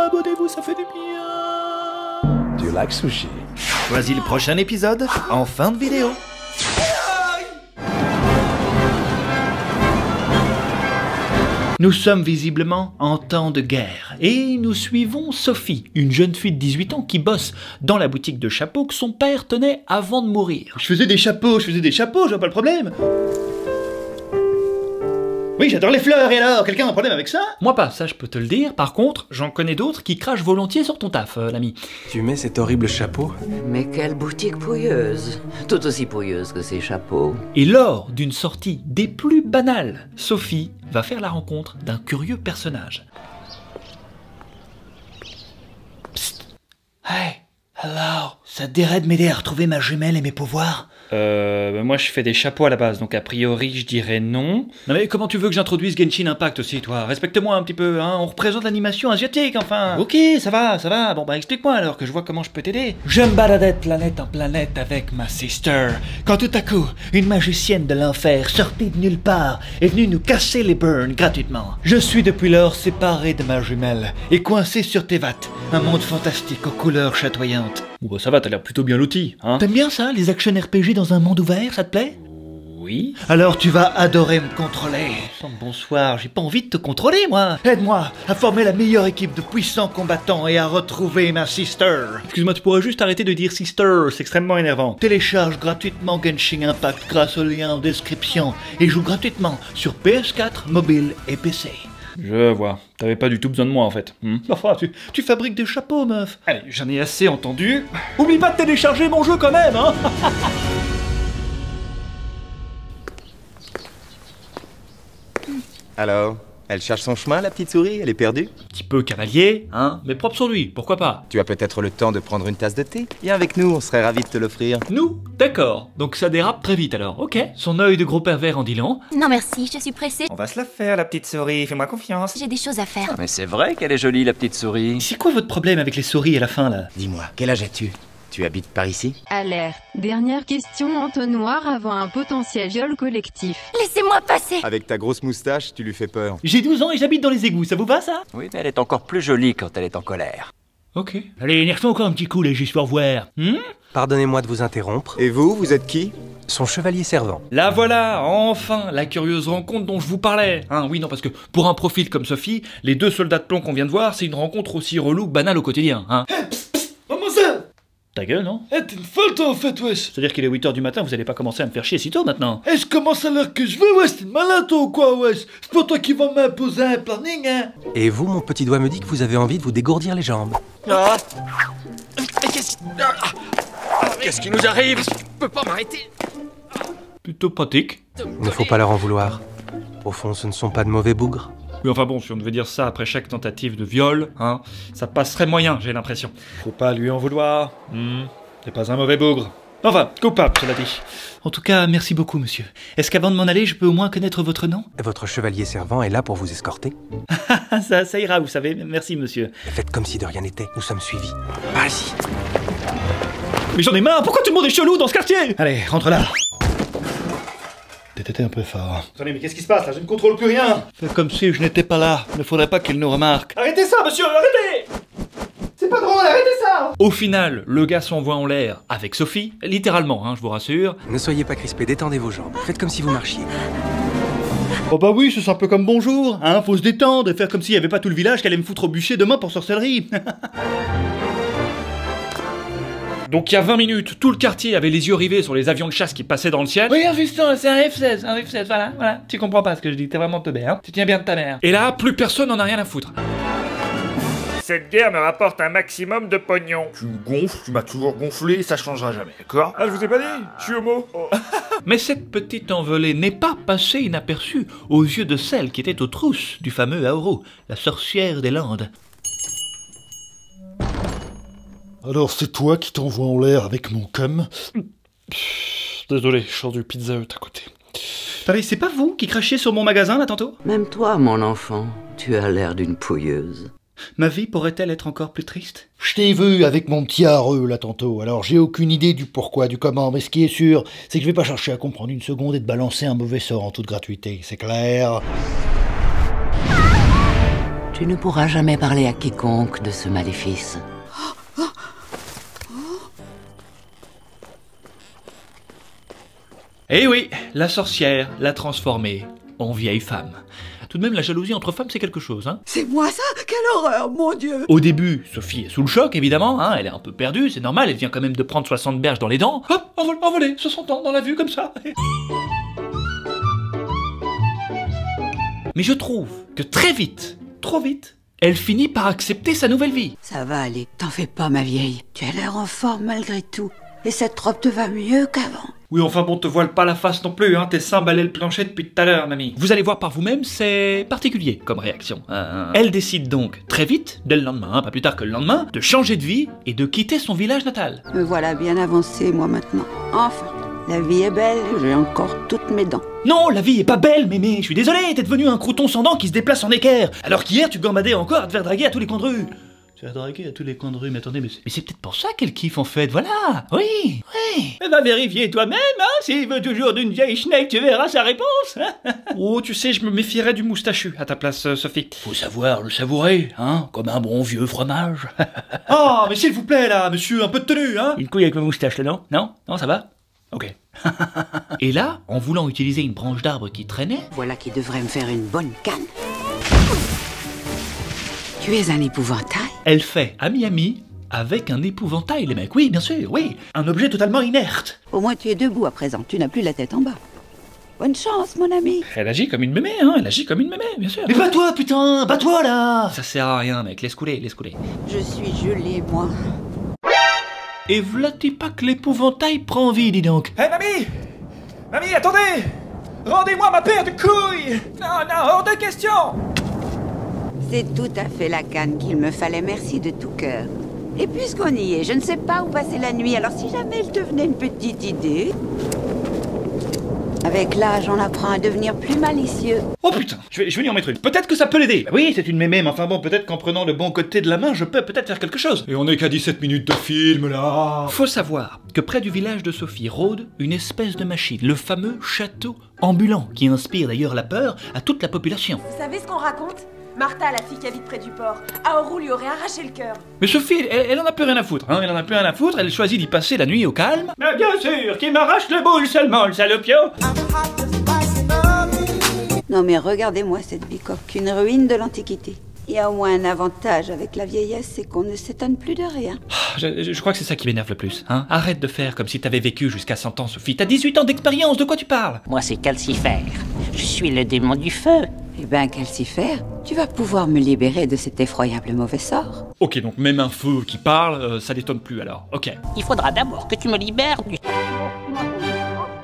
abonnez-vous, ça fait du bien. Do you like sushi? Choisis le prochain épisode en fin de vidéo. Nous sommes visiblement en temps de guerre et nous suivons Sophie, une jeune fille de 18 ans qui bosse dans la boutique de chapeaux que son père tenait avant de mourir. Je faisais des chapeaux, je vois pas le problème. Oui, j'adore les fleurs, et alors, quelqu'un a un problème avec ça? Moi pas, ça je peux te le dire. Par contre, j'en connais d'autres qui crachent volontiers sur ton taf, l'ami. Tu mets cet horrible chapeau? Mais quelle boutique pouilleuse! Tout aussi pouilleuse que ses chapeaux. Et lors d'une sortie des plus banales, Sophie va faire la rencontre d'un curieux personnage. Psst. Hey, hello. Ça te dirait de m'aider à retrouver ma jumelle et mes pouvoirs? Moi je fais des chapeaux à la base, donc a priori je dirais non. Non mais comment tu veux que j'introduise Genshin Impact aussi, toi? Respecte-moi un petit peu, hein, on représente l'animation asiatique, enfin. Ok, ça va, bon bah explique-moi alors que je vois comment je peux t'aider. Je me baladais de planète en planète avec ma sister, quand tout à coup, une magicienne de l'enfer sortie de nulle part est venue nous casser les burns gratuitement. Je suis depuis lors séparé de ma jumelle et coincé sur Tevat, un monde fantastique aux couleurs chatoyantes. Bon bah ça va, t'as l'air plutôt bien loti, hein. T'aimes bien ça, les action RPG dans un monde ouvert, ça te plaît? Oui. Alors tu vas adorer me contrôler. Bonsoir, j'ai pas envie de te contrôler, moi. Aide-moi à former la meilleure équipe de puissants combattants et à retrouver ma sister. Excuse-moi, tu pourrais juste arrêter de dire sister, c'est extrêmement énervant. Télécharge gratuitement Genshin Impact grâce au lien en description et joue gratuitement sur PS4, mobile et PC. Je vois. T'avais pas du tout besoin de moi, en fait. Enfin, tu fabriques des chapeaux, meuf. Allez, j'en ai assez entendu. Oublie pas de télécharger mon jeu quand même, hein. Alors, elle cherche son chemin, la petite souris? Elle est perdue? Petit peu cavalier, hein, mais propre sur lui, pourquoi pas. Tu as peut-être le temps de prendre une tasse de thé? Viens avec nous, on serait ravis de te l'offrir. Nous? D'accord. Donc ça dérape très vite alors, ok. Son œil de gros pervers en dit long. Non merci, je suis pressée. On va se la faire, la petite souris, fais-moi confiance. J'ai des choses à faire. Mais c'est vrai qu'elle est jolie, la petite souris. C'est quoi votre problème avec les souris à la fin, là? Dis-moi, quel âge as-tu? Tu habites par ici? Alerte. Dernière question entonnoir avant un potentiel viol collectif. Laissez-moi passer. Avec ta grosse moustache, tu lui fais peur. J'ai 12 ans et j'habite dans les égouts, ça vous va, ça? Oui, mais elle est encore plus jolie quand elle est en colère. Ok. Allez, nerfez encore un petit coup, là, juste pour voir. Pardonnez-moi de vous interrompre. Et vous êtes qui? Son chevalier servant. La voilà, enfin, la curieuse rencontre dont je vous parlais. Hein, oui, non, parce que pour un profil comme Sophie, les deux soldats de plomb qu'on vient de voir, c'est une rencontre aussi relou que banale au quotidien, hein. Comment ça? Ta gueule, non? T'es une folle toi en fait, wesh. C'est-à-dire qu'il est 8h du matin, vous allez pas commencer à me faire chier si tôt maintenant. Je commence à l'heure que je veux, wesh, t'es une malade toi ou quoi, wesh? C'est pas toi qui vas m'imposer un planning, hein? Et vous, mon petit doigt me dit que vous avez envie de vous dégourdir les jambes. Ah. Mais qu'est-ce qui nous arrive? Je peux pas m'arrêter. Plutôt pratique. Il ne faut pas leur en vouloir. Au fond, ce ne sont pas de mauvais bougres. Oui, enfin bon, si on devait dire ça après chaque tentative de viol, hein, ça passerait moyen, j'ai l'impression. Faut pas lui en vouloir. C'est pas un mauvais bougre. Enfin, coupable, cela dit. En tout cas, merci beaucoup, monsieur. Est-ce qu'avant de m'en aller, je peux au moins connaître votre nom? Votre chevalier servant est là pour vous escorter. ça ira, vous savez. Merci, monsieur. Faites comme si de rien n'était. Nous sommes suivis. Allez-y. Mais j'en ai marre. Pourquoi tout le monde est chelou dans ce quartier? Allez, rentre là. T'étais un peu fort. Attendez, mais qu'est-ce qui se passe là? Je ne contrôle plus rien. Fais comme si je n'étais pas là. Ne faudrait pas qu'il nous remarque. Arrêtez ça, monsieur, arrêtez! C'est pas drôle, arrêtez ça! Au final, le gars s'envoie en l'air avec Sophie, littéralement, hein, je vous rassure. Ne soyez pas crispés, détendez vos jambes. Faites comme si vous marchiez. Oh bah oui, c'est un peu comme bonjour, hein, faut se détendre et faire comme s'il n'y avait pas tout le village qui allait me foutre au bûcher demain pour sorcellerie. Donc il y a 20 minutes, tout le quartier avait les yeux rivés sur les avions de chasse qui passaient dans le ciel. Oui, fiston, c'est un F-16, voilà. Tu comprends pas ce que je dis, t'es vraiment teubé, hein. Tu tiens bien de ta mère. Et là, plus personne n'en a rien à foutre. Cette guerre me rapporte un maximum de pognon. Tu me gonfles, tu m'as toujours gonflé, ça changera jamais, d'accord? Ah, je vous ai pas dit, je suis homo. Oh. Mais cette petite envolée n'est pas passée inaperçue aux yeux de celle qui était aux trousses du fameux Aoro, la sorcière des Landes. Alors c'est toi qui t'envoies en l'air avec mon cum? Désolé, je sors du Pizza Hut à côté. Attendez, c'est pas vous qui crachiez sur mon magasin là tantôt? Même toi, mon enfant, tu as l'air d'une pouilleuse. Ma vie pourrait-elle être encore plus triste? Je t'ai vu avec mon petit hareux là tantôt, alors j'ai aucune idée du pourquoi, du comment, mais ce qui est sûr, c'est que je vais pas chercher à comprendre une seconde et te balancer un mauvais sort en toute gratuité, c'est clair? Tu ne pourras jamais parler à quiconque de ce maléfice. Eh oui, la sorcière l'a transformée en vieille femme. Tout de même, la jalousie entre femmes, c'est quelque chose, hein. C'est moi ça? Quelle horreur, mon Dieu! Au début, Sophie est sous le choc, évidemment, hein, elle est un peu perdue, c'est normal, elle vient quand même de prendre 60 berges dans les dents. Hop, envolée, 60 ans dans la vue, comme ça. Mais je trouve que très vite, trop vite, elle finit par accepter sa nouvelle vie. Ça va aller, t'en fais pas, ma vieille. Tu as l'air en forme malgré tout. Et cette robe te va mieux qu'avant. Oui, enfin bon, te voile pas la face non plus, hein, tes seins balaient le plancher depuis tout à l'heure, mamie. Vous allez voir par vous-même, c'est particulier comme réaction. Elle décide donc, très vite, dès le lendemain, hein, pas plus tard que le lendemain, de changer de vie et de quitter son village natal. Me voilà bien avancé, moi, maintenant. Enfin, la vie est belle, j'ai encore toutes mes dents. Non, la vie est pas belle, mémé, je suis désolé, t'es devenu un crouton sans dents qui se déplace en équerre, alors qu'hier tu gambadais encore à te faire draguer à tous les coins de rue. Tu vas draguer à tous les coins de rue, mais attendez, mais c'est peut-être pour ça qu'elle kiffe en fait, voilà. Oui. Va vérifier toi-même, hein, s'il veut toujours d'une vieille schneck, tu verras sa réponse. Oh, tu sais, je me méfierais du moustachu à ta place, Sophie. Faut savoir le savourer, hein, comme un bon vieux fromage. Oh, mais s'il vous plaît, là, monsieur, un peu de tenue, hein. Une couille avec ma moustache, là, non? Non, ça va? Ok. Et là, en voulant utiliser une branche d'arbre qui traînait... Voilà qui devrait me faire une bonne canne. Tu es un épouvantail? Elle fait ami avec un épouvantail, les mecs. Oui, bien sûr, oui. Un objet totalement inerte. Au moins tu es debout à présent, tu n'as plus la tête en bas. Bonne chance, mon ami. Elle agit comme une mémé, hein, elle agit comme une mémé, bien sûr. Mais bats-toi, putain, bats-toi, là. Ça sert à rien, mec, laisse couler. Je suis gelée, moi. Et v'là-t-il pas que l'épouvantail prend vie, dis donc. Hé, Mamie, attendez! Rendez-moi ma paire de couilles! Non, hors de question! C'est tout à fait la canne qu'il me fallait, merci de tout cœur. Et puisqu'on y est, je ne sais pas où passer la nuit, alors si jamais elle te venait une petite idée... Avec l'âge, on apprend à devenir plus malicieux. Oh putain, je vais lui en mettre une. Peut-être que ça peut l'aider. Bah oui, c'est une mémé, mais enfin bon, peut-être qu'en prenant le bon côté de la main, je peux peut-être faire quelque chose. Et on est qu'à 17 minutes de film, là. Faut savoir que près du village de Sophie rôde une espèce de machine, le fameux château ambulant, qui inspire d'ailleurs la peur à toute la population. Vous savez ce qu'on raconte? Martha, la fille qui habite près du port, Aoru lui aurait arraché le cœur. Mais Sophie, elle en a plus rien à foutre, hein, elle en a plus rien à foutre, elle choisit d'y passer la nuit au calme. Mais bien sûr, qui m'arrache le boule seulement, le salopio. Non mais regardez-moi cette bicoque, une ruine de l'Antiquité. Il y a au moins un avantage avec la vieillesse, c'est qu'on ne s'étonne plus de rien. Je crois que c'est ça qui m'énerve le plus, hein. Arrête de faire comme si t'avais vécu jusqu'à 100 ans, Sophie. T'as 18 ans d'expérience, de quoi tu parles? Moi, c'est Calcifère. Je suis le démon du feu. Eh ben, Calcifère, tu vas pouvoir me libérer de cet effroyable mauvais sort. Ok, donc même un feu qui parle, ça l'étonne plus alors, ok. Il faudra d'abord que tu me libères du...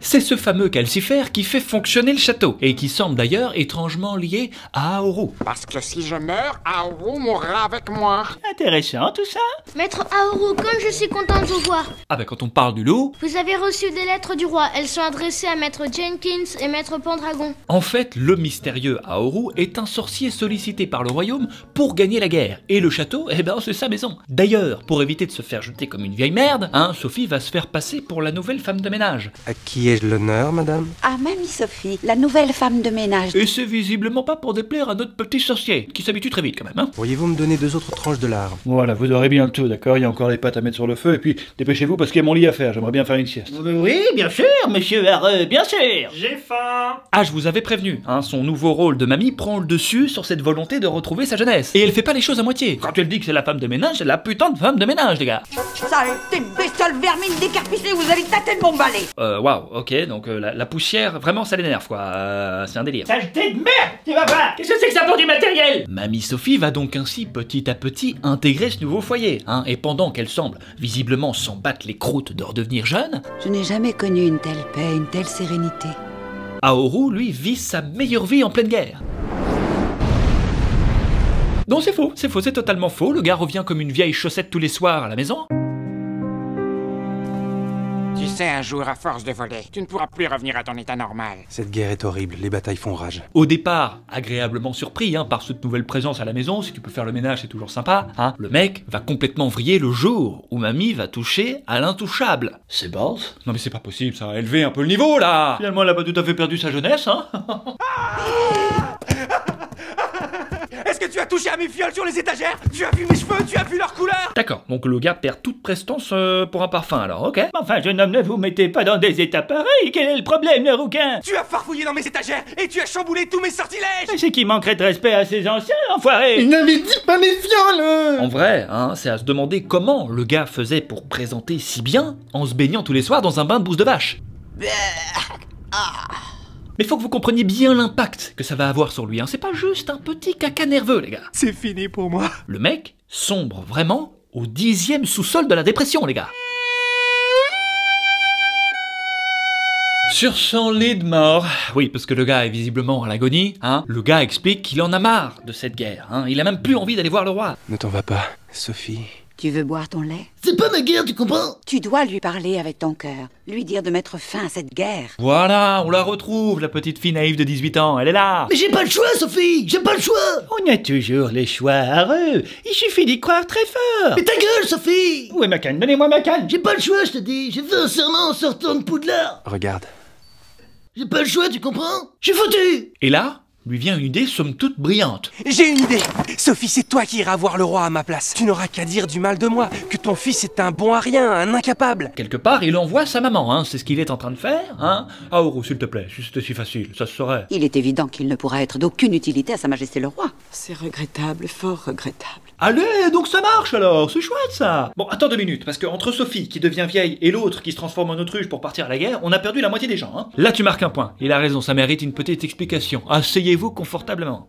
C'est ce fameux Calcifère qui fait fonctionner le château, et qui semble d'ailleurs étrangement lié à Aoru. Parce que si je meurs, Aoru mourra avec moi. Intéressant tout ça. Maître Aoru, comme je suis content de vous voir. Ah bah quand on parle du loup... Vous avez reçu des lettres du roi, elles sont adressées à Maître Jenkins et Maître Pendragon. En fait, le mystérieux Aoru est un sorcier sollicité par le royaume pour gagner la guerre, et le château, eh ben c'est sa maison. D'ailleurs, pour éviter de se faire jeter comme une vieille merde, hein, Sophie va se faire passer pour la nouvelle femme de ménage. À qui ai-je l'honneur, madame? Ah, mamie Sophie, la nouvelle femme de ménage. Et c'est visiblement pas pour déplaire à notre petit sorcier, qui s'habitue très vite quand même, hein. Pourriez-vous me donner 2 autres tranches de lard? Voilà, vous aurez bien le tout, d'accord? Il y a encore les pâtes à mettre sur le feu, et puis dépêchez-vous parce qu'il y a mon lit à faire, j'aimerais bien faire une sieste. Oui, bien sûr, monsieur Hareux, bien sûr. J'ai faim! Ah, je vous avais prévenu, hein, son nouveau rôle de mamie prend le dessus sur cette volonté de retrouver sa jeunesse. Et elle fait pas les choses à moitié. Quand elle dit que c'est la femme de ménage, c'est la putain de femme de ménage, les gars. Saleté de bestiole vermine décarpissée, vous allez tâter de mon balai. Waouh, ok, donc la poussière, vraiment ça l'énerve quoi, c'est un délire. Saleté de merde, tu vas voir. Qu'est-ce que c'est que ça pour du matériel? Mamie Sophie va donc ainsi petit à petit intégrer ce nouveau foyer, hein, et pendant qu'elle semble visiblement s'en battre les croûtes de redevenir jeune, Je n'ai jamais connu une telle paix, une telle sérénité. Aoru, lui, vit sa meilleure vie en pleine guerre. Non, c'est faux, c'est totalement faux, le gars revient comme une vieille chaussette tous les soirs à la maison. Tu sais, un jour, à force de voler, tu ne pourras plus revenir à ton état normal. Cette guerre est horrible, les batailles font rage. Au départ, agréablement surpris hein, par cette nouvelle présence à la maison, si tu peux faire le ménage c'est toujours sympa, hein, le mec va complètement vriller le jour où mamie va toucher à l'intouchable. C'est boss? Non mais c'est pas possible ça, élever un peu le niveau là. Finalement elle a pas tout à fait perdu sa jeunesse, hein. Est-ce que tu as touché à mes fioles sur les étagères? Tu as vu mes cheveux? Tu as vu leur couleur? D'accord, donc le gars perd toute prestance pour un parfum alors, ok. Enfin, jeune homme, ne vous mettez pas dans des états pareils. Quel est le problème, le rouquin? Tu as farfouillé dans mes étagères et tu as chamboulé tous mes sortilèges. C'est qui manquerait de respect à ses anciens, enfoiré? Il n'avait dit pas mes fioles. En vrai, hein, c'est à se demander comment le gars faisait pour présenter si bien en se baignant tous les soirs dans un bain de bouse de vache. Mais faut que vous compreniez bien l'impact que ça va avoir sur lui, hein. C'est pas juste un petit caca nerveux, les gars. C'est fini pour moi. Le mec sombre vraiment au 10e sous-sol de la dépression, les gars. Sur son lit de mort, oui, parce que le gars est visiblement à l'agonie, hein, le gars explique qu'il en a marre de cette guerre, hein, il a même plus envie d'aller voir le roi. Ne t'en va pas, Sophie. Tu veux boire ton lait? C'est pas ma guerre, tu comprends? Tu dois lui parler avec ton cœur, lui dire de mettre fin à cette guerre. Voilà, on la retrouve, la petite fille naïve de 18 ans, elle est là. Mais j'ai pas le choix, Sophie, j'ai pas le choix. On a toujours les choix heureux, il suffit d'y croire très fort. Mais ta gueule, Sophie! Où est ma canne? Donnez-moi ma canne. J'ai pas le choix, je te dis, j'ai fait un serment en sortant de Poudlard. Regarde. J'ai pas le choix, tu comprends? Je suis foutu. Et là, lui vient une idée somme toute brillante. J'ai une idée. Sophie, c'est toi qui iras voir le roi à ma place. Tu n'auras qu'à dire du mal de moi, que ton fils est un bon à rien, un incapable. Quelque part, il envoie sa maman, hein, c'est ce qu'il est en train de faire, hein. Aoru, s'il te plaît, si c'était si facile, ça se saurait. Il est évident qu'il ne pourra être d'aucune utilité à Sa Majesté le Roi. C'est regrettable, fort regrettable. Allez, donc ça marche alors, c'est chouette ça. Bon, attends 2 minutes, parce que entre Sophie qui devient vieille et l'autre qui se transforme en autruche pour partir à la guerre, on a perdu la moitié des gens, hein. Là tu marques un point, il a raison, ça mérite une petite explication. Asseyez-vous confortablement.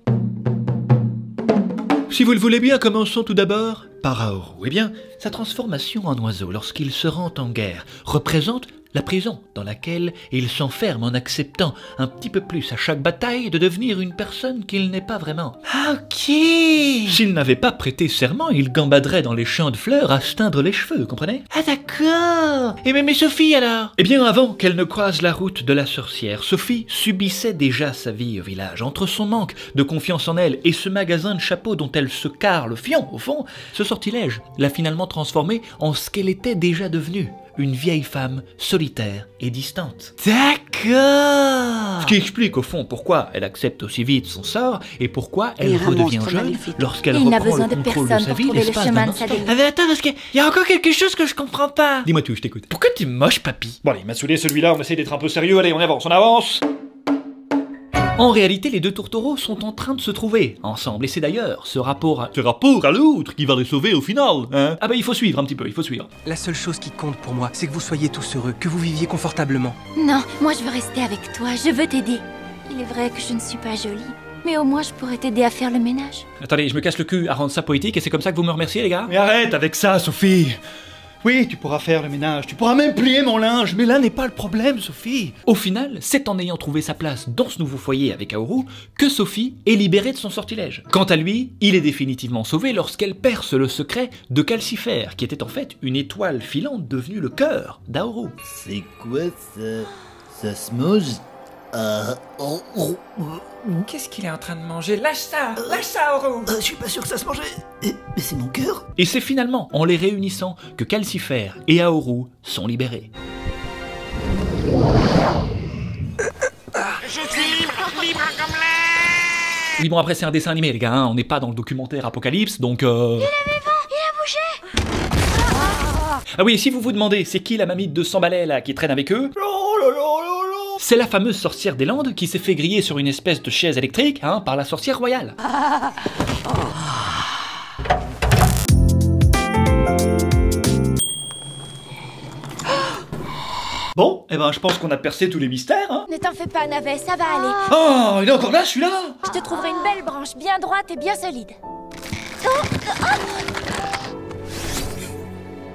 Si vous le voulez bien, commençons tout d'abord par Aoru. Eh bien, sa transformation en oiseau lorsqu'il se rend en guerre représente la prison dans laquelle il s'enferme en acceptant un petit peu plus à chaque bataille de devenir une personne qu'il n'est pas vraiment. Ah, ok. S'il n'avait pas prêté serment, il gambaderait dans les champs de fleurs à se teindre les cheveux, comprenez? Ah d'accord. Et mais Sophie alors? Eh bien, avant qu'elle ne croise la route de la sorcière, Sophie subissait déjà sa vie au village. Entre son manque de confiance en elle et ce magasin de chapeaux dont elle se carre le fion, au fond, ce sortilège l'a finalement transformée en ce qu'elle était déjà devenue. Une vieille femme solitaire et distante. D'accord. Ce qui explique au fond pourquoi elle accepte aussi vite son sort et pourquoi elle redevient jeune lorsqu'elle reprend le contrôle de sa vie l'espace d'un instant. Ah mais attends, parce qu'il y a encore quelque chose que je comprends pas. Dis-moi tout, je t'écoute. Pourquoi t'es moche, papy? Bon allez, il m'a saoulé celui-là, on va essayer d'être un peu sérieux, allez, on avance, on avance. En réalité, les deux tourtereaux sont en train de se trouver ensemble, et c'est d'ailleurs ce rapport à l'autre qui va les sauver au final, hein. Ah bah il faut suivre un petit peu, il faut suivre. La seule chose qui compte pour moi, c'est que vous soyez tous heureux, que vous viviez confortablement. Non, moi je veux rester avec toi, je veux t'aider. Il est vrai que je ne suis pas jolie, mais au moins je pourrais t'aider à faire le ménage. Attendez, je me casse le cul à rendre ça poétique, et c'est comme ça que vous me remerciez les gars? Mais arrête avec ça, Sophie. Oui, tu pourras faire le ménage, tu pourras même plier mon linge, mais là n'est pas le problème, Sophie. Au final, c'est en ayant trouvé sa place dans ce nouveau foyer avec Aoru que Sophie est libérée de son sortilège. Quant à lui, il est définitivement sauvé lorsqu'elle perce le secret de Calcifer, qui était en fait une étoile filante devenue le cœur d'Aoru. C'est quoi ça? Ça se mange? Qu'est-ce qu'il est en train de manger? Lâche ça, Aoru. Je suis pas sûr que ça se mangeait. Mais c'est mon cœur. Et c'est finalement en les réunissant que Calcifer et Aoru sont libérés. Je suis libre comme l'air. Oui bon après c'est un dessin animé les gars, hein, on n'est pas dans le documentaire Apocalypse donc Il avait vent, il a bougé. Ah oui, si vous vous demandez c'est qui la mamite de 100 balais là qui traîne avec eux, c'est la fameuse sorcière des Landes qui s'est fait griller sur une espèce de chaise électrique hein, par la sorcière royale. Bon, eh ben je pense qu'on a percé tous les mystères, hein. Ne t'en fais pas, Navet, ça va aller. Oh, il est encore là celui-là. Je te trouverai une belle branche, bien droite et bien solide.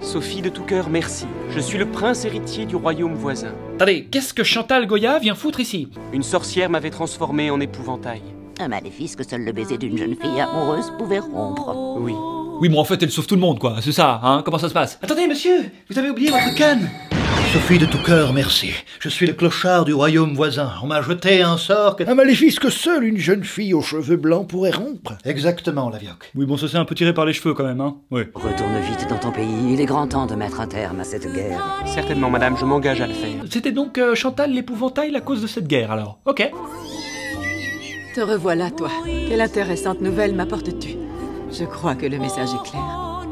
Sophie de tout cœur, merci. Je suis le prince héritier du royaume voisin. Attendez, qu'est-ce que Chantal Goya vient foutre ici? Une sorcière m'avait transformé en épouvantail. Un maléfice que seul le baiser d'une jeune fille amoureuse pouvait rompre. Oui. Oui, bon en fait elle sauve tout le monde quoi, c'est ça, hein. Comment ça se passe? Attendez monsieur, vous avez oublié votre canne. Sophie de tout cœur, merci. Je suis le clochard du royaume voisin. On m'a jeté un sort un maléfice que seule une jeune fille aux cheveux blancs pourrait rompre. Exactement, la vioque. Oui, bon, ça c'est un peu tiré par les cheveux quand même, hein. Oui. Retourne vite dans ton pays. Il est grand temps de mettre un terme à cette guerre. Certainement, madame, je m'engage à le faire. C'était donc Chantal l'épouvantail à cause de cette guerre, alors. Ok. Te revoilà, toi. Quelle intéressante nouvelle m'apportes-tu? Je crois que le message est clair.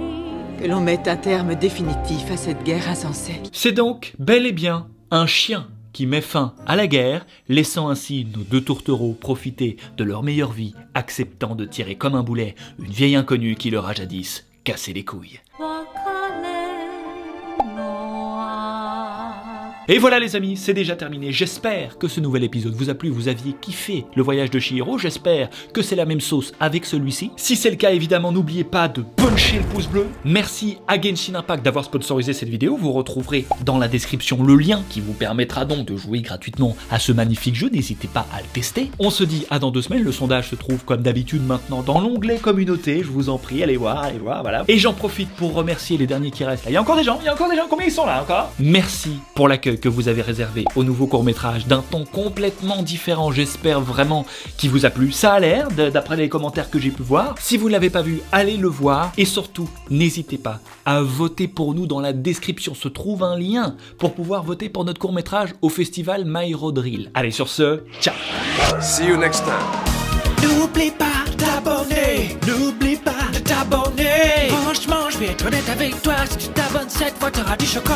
Que l'on mette un terme définitif à cette guerre insensée. C'est donc bel et bien un chien qui met fin à la guerre, laissant ainsi nos deux tourtereaux profiter de leur meilleure vie, acceptant de tirer comme un boulet une vieille inconnue qui leur a jadis cassé les couilles. Et voilà les amis, c'est déjà terminé. J'espère que ce nouvel épisode vous a plu, vous aviez kiffé le voyage de Chihiro. J'espère que c'est la même sauce avec celui-ci. Si c'est le cas, évidemment, n'oubliez pas de puncher le pouce bleu. Merci à Genshin Impact d'avoir sponsorisé cette vidéo. Vous retrouverez dans la description le lien qui vous permettra donc de jouer gratuitement à ce magnifique jeu. N'hésitez pas à le tester. On se dit à dans 2 semaines. Le sondage se trouve comme d'habitude maintenant dans l'onglet communauté. Je vous en prie, allez voir, voilà. Et j'en profite pour remercier les derniers qui restent là. Il y a encore des gens, combien ils sont là encore? Merci pour l'accueil que vous avez réservé au nouveau court-métrage d'un ton complètement différent. J'espère vraiment qu'il vous a plu. Ça a l'air, d'après les commentaires que j'ai pu voir. Si vous ne l'avez pas vu, allez le voir. Et surtout, n'hésitez pas à voter pour nous. Dans la description se trouve un lien pour pouvoir voter pour notre court-métrage au festival My Road Reel. Allez, sur ce, ciao. See you next time. N'oublie pas de t'abonner. N'oublie pas de t'abonner. Franchement, je vais être honnête avec toi. Si tu t'abonnes cette fois, t'auras du chocolat.